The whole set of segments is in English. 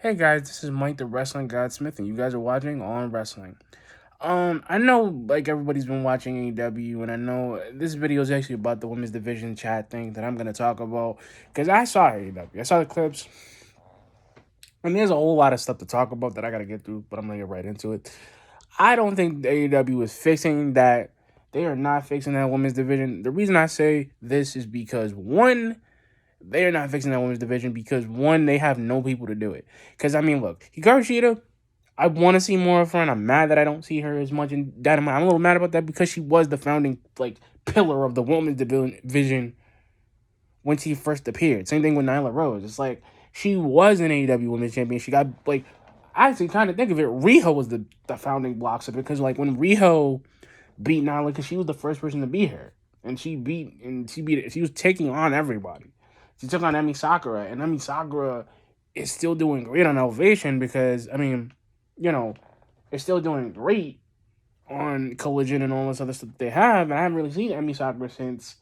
Hey guys, this is Mike the Wrestling Godsmith, and you guys are watching On Wrestling. I know like everybody's been watching AEW, and I know this video is actually about the women's division chat thing that I'm gonna talk about because I saw AEW, I saw the clips, and there's a whole lot of stuff to talk about that I gotta get through, but I'm gonna get right into it. I don't think AEW is fixing that. They are not fixing that women's division. The reason I say this is because one, they are not fixing that women's division because one, they have no people to do it. Because I mean, look, Hikaru Shida, I want to see more of her, and I'm mad that I don't see her as much in Dynamite. I'm a little mad about that because she was the founding pillar of the women's division when she first appeared. Same thing with Nyla Rose. It's like she was an AEW Women's Champion. She got I actually kind of think of it. Riho was the founding blocks of it because when Riho beat Nyla, because she was the first person to beat her, and she was taking on everybody. She took on Emi Sakura, and Emi Sakura is still doing great on Elevation because you know, it's still doing great on Collision and all this other stuff that they have. And I haven't really seen Emi Sakura since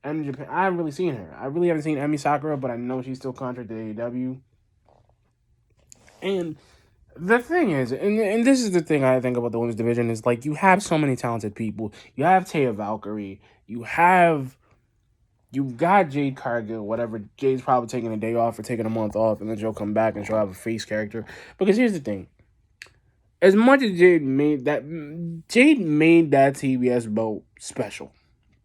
M Japan. I haven't really seen her. I really haven't seen Emi Sakura, but I know she's still contracted to AEW. And the thing is, and this is the thing I think about the women's division is you have so many talented people. You have Taya Valkyrie. You've got Jade Cargill, whatever. Jade's probably taking a day off or taking a month off, and then she'll come back and she'll have a face character. Because here's the thing: as much as Jade made that TBS belt special.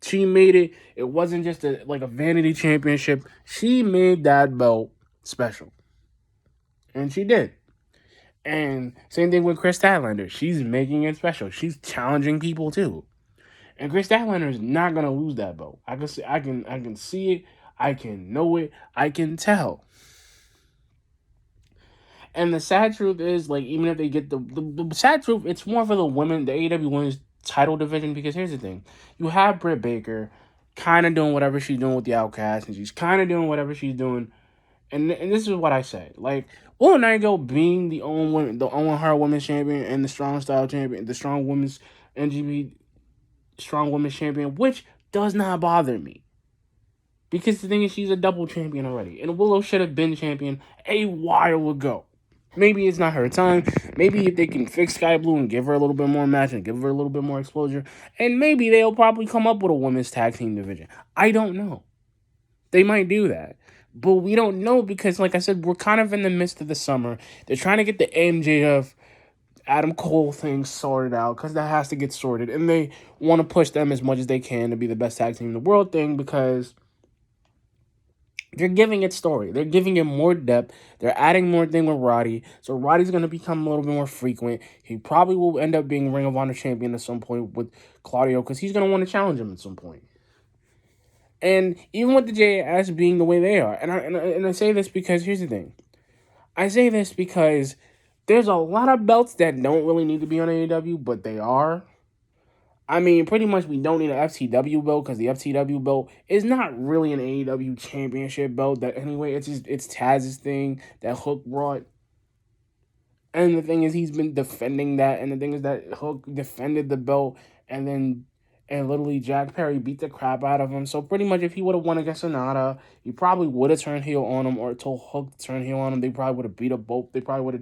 She made it. It wasn't just a vanity championship. She made that belt special, and she did. And same thing with Chris Statlander. She's making it special. She's challenging people too. And Chris Statlander is not gonna lose that belt. I can see it. I can know it. I can tell. And the sad truth is, even if they get the sad truth, it's more for the women, the AEW women's title division. Because here's the thing: you have Britt Baker, kind of doing whatever she's doing with the Outcast, and she's kind of doing whatever she's doing. And this is what I say: Will Nightingale being the Owen Hart Women's Champion and the Strong Style Champion, the Strong Women's NGB Strong Women's Champion, which does not bother me. Because the thing is, she's a double champion already. And Willow should have been champion a while ago. Maybe it's not her time. Maybe if they can fix Sky Blue and give her a little bit more match and give her a little bit more exposure, and maybe they'll probably come up with a women's tag team division. I don't know. They might do that. But we don't know because, like I said, we're kind of in the midst of the summer. They're trying to get the MJF Adam Cole thing sorted out because that has to get sorted. And they want to push them as much as they can to be the best tag team in the world thing because they're giving it story. They're giving it more depth. They're adding more thing with Roddy. So Roddy's going to become a little bit more frequent. He probably will end up being Ring of Honor champion at some point with Claudio because he's going to want to challenge him at some point. And even with the JAS being the way they are. And I say this because here's the thing. I say this because there's a lot of belts that don't really need to be on AEW, but they are. I mean, pretty much we don't need an FTW belt because the FTW belt is not really an AEW championship belt. That anyway, it's Taz's thing that Hook brought. And the thing is, he's been defending that. And the thing is that Hook defended the belt, and literally Jack Perry beat the crap out of him. So pretty much, if he would have won against Sonata, he probably would have turned heel on him or told Hook to turn heel on him. They probably would have beat up both. They probably would have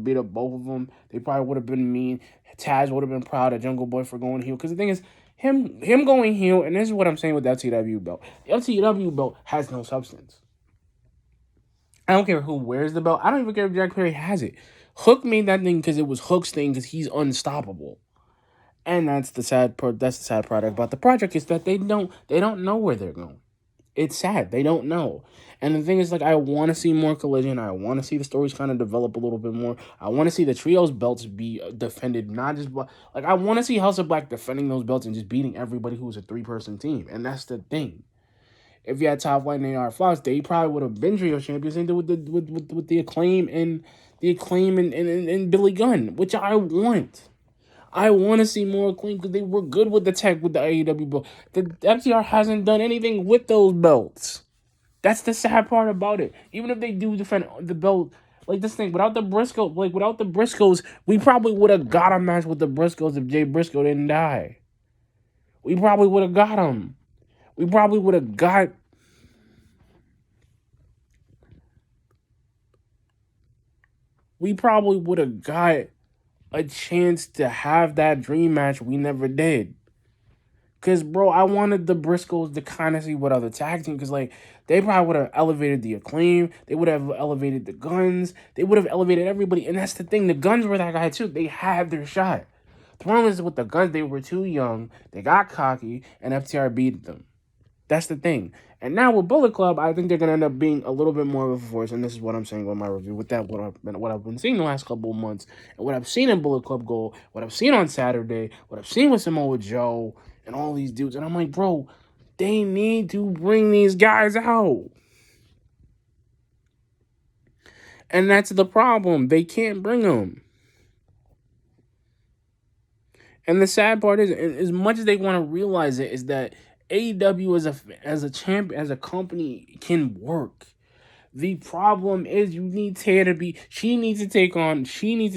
beat up both of them. They probably would have been mean. Taz would have been proud of Jungle Boy for going heel. Because the thing is, him going heel, and this is what I'm saying with the FTW belt. The FTW belt has no substance. I don't care who wears the belt. I don't even care if Jack Perry has it. Hook made that thing because it was Hook's thing because he's unstoppable. And that's the sad part about the project is that they don't know where they're going. It's sad. They don't know. And the thing is, I want to see more Collision. I want to see the stories kind of develop a little bit more. I want to see the trios belts be defended, not just I want to see House of Black defending those belts and just beating everybody who's a 3-person team. And that's the thing. If you had Top Flight and AR Fox, they probably would have been trio champions. Same thing with the Acclaim and Billy Gunn, which I want. I want to see more Acclaim because they were good with the tech with the AEW belt. The FTR hasn't done anything with those belts. That's the sad part about it. Even if they do defend the belt, this thing, without the Briscoes, we probably would have got a match with the Briscoes if Jay Briscoe didn't die. We probably would have got him. We probably would have got... we probably would have got a chance to have that dream match. We never did. Cause bro, I wanted the Briscoes to kind of see what other tag team. Cause like they probably would have elevated the Acclaim. They would have elevated the Guns. They would have elevated everybody. And that's the thing. The Guns were that guy too. They had their shot. The problem is with the Guns, they were too young. They got cocky, and FTR beat them. That's the thing. And now with Bullet Club, I think they're gonna end up being a little bit more of a force. And this is what I'm saying with my review. With that, what I've been seeing the last couple of months, and what I've seen in Bullet Club Gold, what I've seen on Saturday, what I've seen with Samoa Joe, and all these dudes. And I'm like, bro, they need to bring these guys out. And that's the problem. They can't bring them. And the sad part is, as much as they want to realize it, is that AEW as a company can work. The problem is you need Taya to be. She needs to take on Jamie.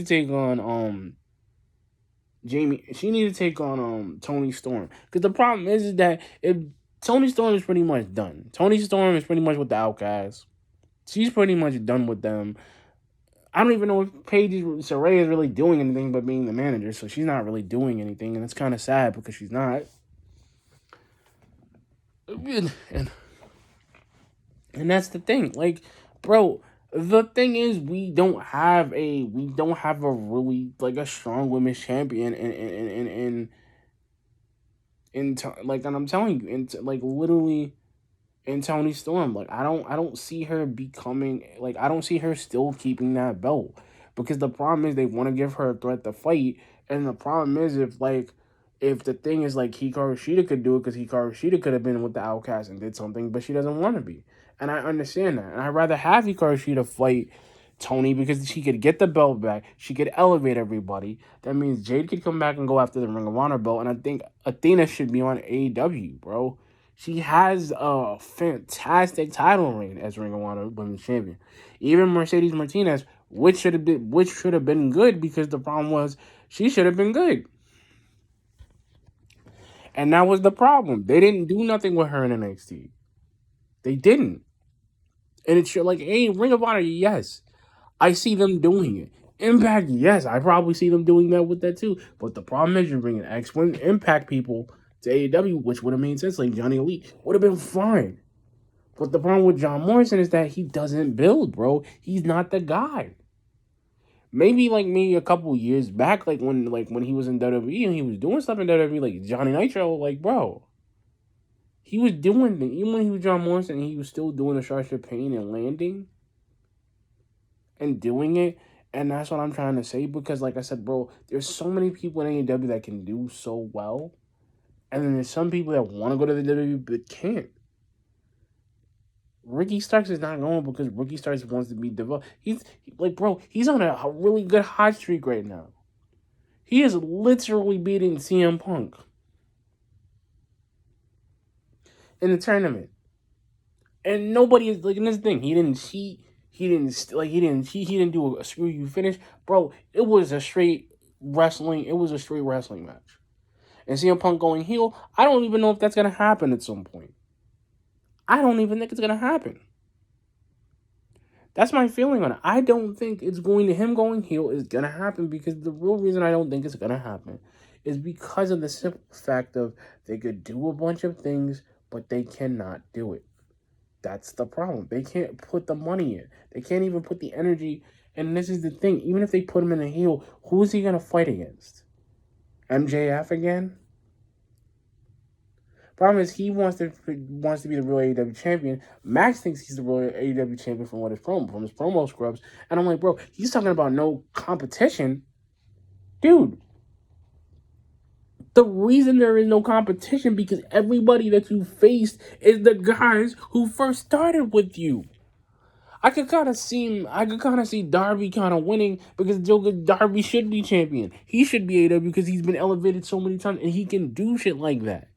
She needs to take on Tony Storm. Because the problem is that if Tony Storm is pretty much done. Tony Storm is pretty much with the Outcasts. She's pretty much done with them. I don't even know if Paige Saray is really doing anything but being the manager, so she's not really doing anything, and it's kind of sad because she's not. And that's the thing, like, bro. The thing is, we don't have a really like a strong women's champion like, and I'm telling you, like literally in Tony Storm. Like I don't see her becoming like I don't see her still keeping that belt because the problem is they want to give her a threat to fight, and the problem is if the thing is like Hikaru Shida could do it because Hikaru Shida could have been with the Outcast and did something, but she doesn't want to be, and I understand that, and I'd rather have Hikaru Shida fight Tony because she could get the belt back. She could elevate everybody. That means Jade could come back and go after the Ring of Honor belt. And I think Athena should be on AEW, bro. She has a fantastic title reign as Ring of Honor Women's Champion. Even Mercedes Martinez, which should have been good because the problem was she should have been good. And that was the problem. They didn't do nothing with her in NXT. They didn't. And it's like, hey, Ring of Honor, yes. I see them doing it. Impact, yes, I probably see them doing that with that too. But the problem is you're bringing X1 Impact people to AEW, which would have made sense. Like Johnny Elite would have been fine. But the problem with John Morrison is that he doesn't build, bro. He's not the guy. Maybe like me a couple years back, like when he was in WWE and he was doing stuff in WWE, like Johnny Nitro, like bro, he was doing things. Even when he was John Morrison, he was still doing the Sasha Pain and landing and doing it. And that's what I'm trying to say because, like I said, bro, there's so many people in AEW that can do so well. And then there's some people that want to go to the WWE but can't. Ricky Starks is not going because Ricky Starks wants to be developed. Like, bro, he's on a really good hot streak right now. He is literally beating CM Punk in the tournament. And nobody is like in this thing. He didn't cheat. He didn't do a screw you finish, bro. It was a straight wrestling. It was a straight wrestling match. And CM Punk going heel. I don't even know if that's gonna happen at some point. I don't even think it's gonna happen. That's my feeling on it. I don't think it's going to him going heel is gonna happen because the real reason I don't think it's gonna happen is because of the simple fact of they could do a bunch of things, but they cannot do it. That's the problem. They can't put the money in. They can't even put the energy. And this is the thing. Even if they put him in a heel, who is he going to fight against? MJF again? Problem is, he wants to be the real AEW champion. Max thinks he's the real AEW champion from his promo scrubs. And I'm like, bro, he's talking about no competition. Dude, the reason there is no competition because everybody that you faced is the guys who first started with you. I could kind of see Darby kind of winning because Darby should be champion. He should be AEW because he's been elevated so many times and he can do shit like that.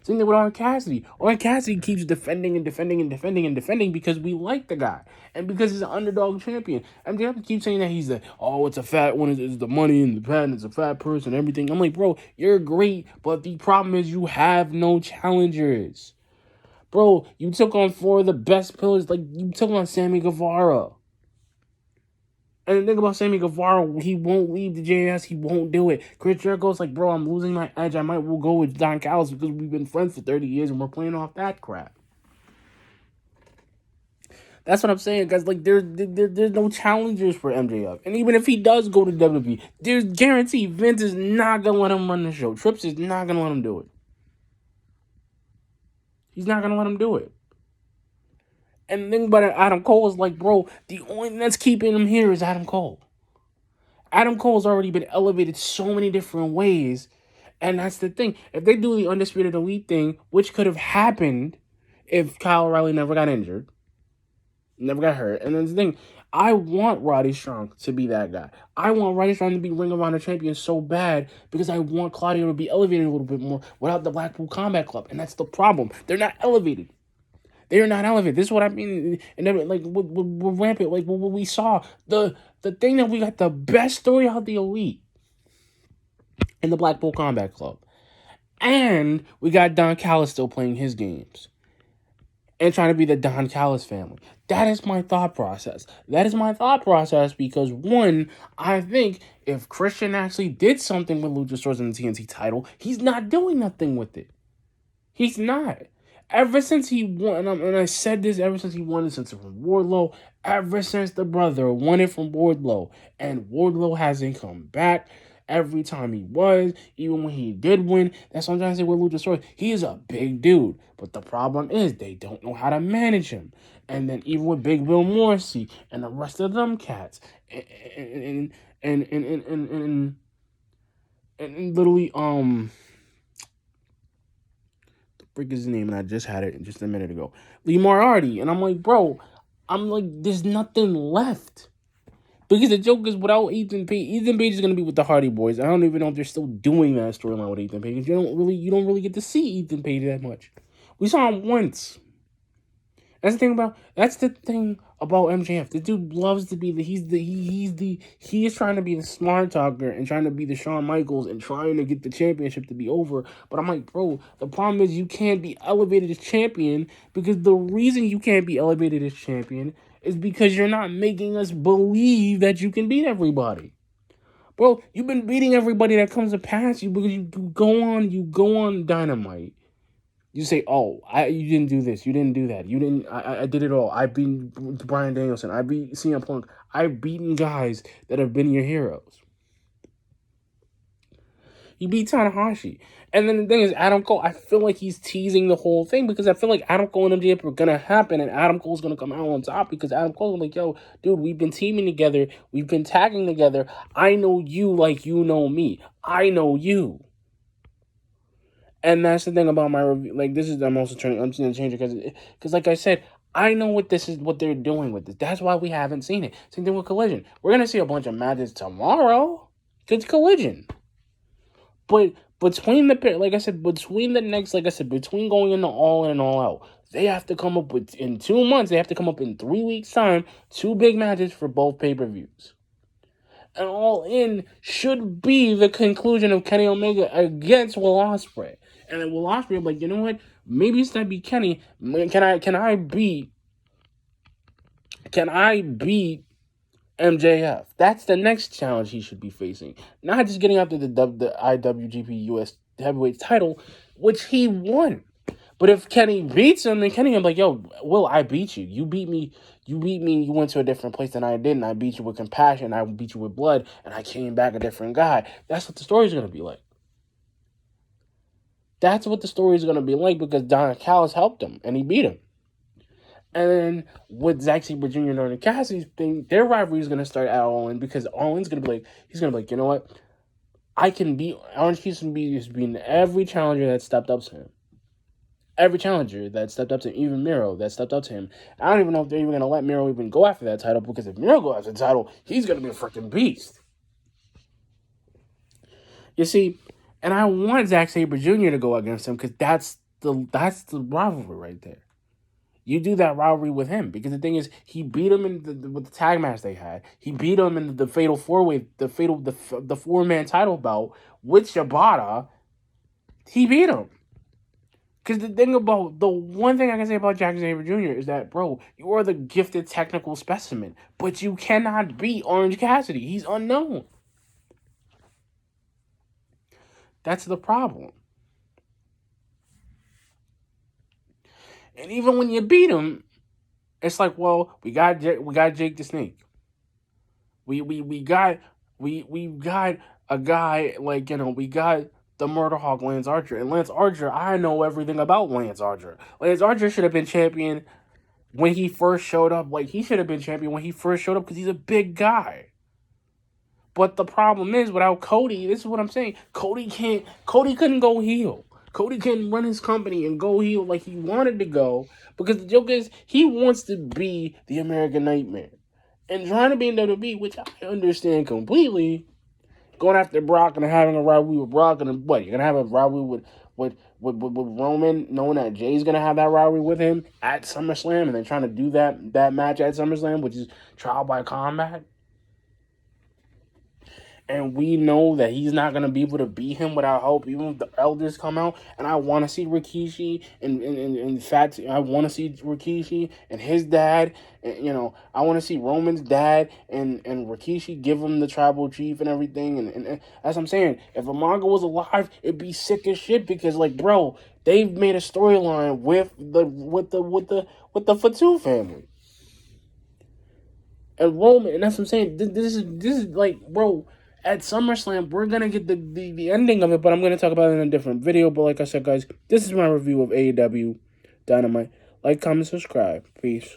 Same thing with Orange Cassidy. Orange Cassidy keeps defending and defending and defending and defending because we like the guy and because he's an underdog champion. MJF keeps saying that he's it's a fat one, it's the money and the patent, it's a fat person, and everything. I'm like, bro, you're great, but the problem is you have no challengers. Bro, you took on four of the best pillars. Like, you took on Sammy Guevara. And the thing about Sammy Guevara, he won't leave the JS. He won't do it. Chris Jericho's like, bro, I'm losing my edge. I might well go with Don Callis because we've been friends for 30 years and we're playing off that crap. That's what I'm saying, guys. Like, there's no challengers for MJF. And even if he does go to WWE, there's guaranteed Vince is not going to let him run the show. Trips is not going to let him do it. He's not going to let him do it. And the thing about it, Adam Cole is like, bro, the only thing that's keeping him here is Adam Cole. Adam Cole's already been elevated so many different ways. And that's the thing. If they do the Undisputed Elite thing, which could have happened if Kyle O'Reilly never got injured, never got hurt. And then the thing, I want Roddy Strong to be that guy. I want Roddy Strong to be Ring of Honor champion so bad because I want Claudio to be elevated a little bit more without the Blackpool Combat Club. And that's the problem. They're not elevated. They're not elevated. This is what I mean. And then, like, we're rampant. Like, what we saw, the thing that we got the best story out of the Elite in the Blackpool Combat Club. And we got Don Callis still playing his games and trying to be the Don Callis family. That is my thought process. That is my thought process because, one, I think if Christian actually did something with Luchasaurus in the TNT title, he's not doing nothing with it. He's not. Ever since he won, and I said this ever since he won it since from Wardlow, ever since the brother won it from Wardlow, and Wardlow hasn't come back every time he was, even when he did win. That's what I'm trying to say with Luchasaurus. He is a big dude, but the problem is they don't know how to manage him. And then even with Big Bill Morrissey and the rest of them cats, and literally frick is his name, and I just had it just a minute ago. Lee Moriarty. And I'm like, bro, there's nothing left. Because the joke is without Ethan Page. Ethan Page is gonna be with the Hardy Boys. I don't even know if they're still doing that storyline with Ethan Page. You don't really get to see Ethan Page that much. We saw him once. That's the thing about MJF. The dude loves to be he is trying to be the smart talker and trying to be the Shawn Michaels and trying to get the championship to be over. But I'm like, bro, the problem is you can't be elevated as champion because the reason you can't be elevated as champion is because you're not making us believe that you can beat everybody. Bro, you've been beating everybody that comes to pass you because you go on Dynamite. You say, oh, you didn't do this. You didn't do that. You didn't. I did it all. I beat Bryan Danielson. I beat CM Punk. I've beaten guys that have been your heroes. You beat Tanahashi. And then the thing is, Adam Cole, I feel like he's teasing the whole thing because I feel like Adam Cole and MJF are going to happen and Adam Cole's going to come out on top because Adam Cole is like, yo, dude, we've been teaming together. We've been tagging together. I know you like you know me. I know you. And that's the thing about my review. Like, this is, I'm going to change it because like I said, I know what they're doing with this. That's why we haven't seen it. Same thing with Collision. We're going to see a bunch of matches tomorrow. It's Collision. But between between going into All In and All Out, they have to come up with, in 2 months, they have to come up in 3 weeks' time, 2 big matches for both pay-per-views. And All In should be the conclusion of Kenny Omega against Will Ospreay. And then Will Ospreay, I'm like, you know what? Maybe it's not be Kenny. Can I beat MJF? That's the next challenge he should be facing. Not just getting after the IWGP US Heavyweight title, which he won. But if Kenny beats him, then Kenny, I'm like, yo, Will, I beat you. You beat me. You went to a different place than I did, and I beat you with compassion. I beat you with blood, and I came back a different guy. That's what the story's going to be like. That's what the story's going to be like because Don Callis helped him, and he beat him. And then with Zack Sabre Jr. and Orange Cassidy's thing, their rivalry is going to start at All In because All In's going to be like, he's going to be like, you know what? I can beat, Orange Cassidy is beating every challenger that stepped up to him. Every challenger that stepped up to him, even Miro that stepped up to him. I don't even know if they're even going to let Miro even go after that title because if Miro goes after the title, he's going to be a freaking beast. You see, and I want Zack Sabre Jr. to go against him because that's the rivalry right there. You do that rivalry with him because the thing is, he beat him with the tag match they had. He beat him in the fatal 4-way, the 4-man title bout with Shibata. He beat him. Because the one thing I can say about Jack Xavier Jr. is that, bro, you are the gifted technical specimen, but you cannot beat Orange Cassidy. He's unknown. That's the problem. And even when you beat him, it's like, well, we got Jake the Snake. We got a guy like, we got the Murder Hawk Lance Archer. And Lance Archer, I know everything about Lance Archer. Lance Archer should have been champion when he first showed up. Like, he should have been champion when he first showed up because he's a big guy. But the problem is, without Cody, this is what I'm saying. Cody couldn't go heel. Cody couldn't run his company and go heel like he wanted to go, because the joke is he wants to be the American Nightmare. And trying to be in WWE, which I understand completely, going after Brock and having a rivalry with Brock, and what, you're gonna have a rivalry with Roman, knowing that Jay's gonna have that rivalry with him at SummerSlam, and then trying to do that match at SummerSlam, which is trial by combat. And we know that he's not gonna be able to beat him without help, even if the elders come out. And I want to see Rikishi and Fat. I want to see Rikishi and his dad. And, I want to see Roman's dad and Rikishi give him the tribal chief and everything. And as I'm saying, if Umaga was alive, it'd be sick as shit, because, like, bro, they've made a storyline with the Fatu family. And Roman, and that's what I'm saying. This is like, bro, at SummerSlam, we're going to get the ending of it, but I'm going to talk about it in a different video. But like I said, guys, this is my review of AEW Dynamite. Like, comment, subscribe. Peace.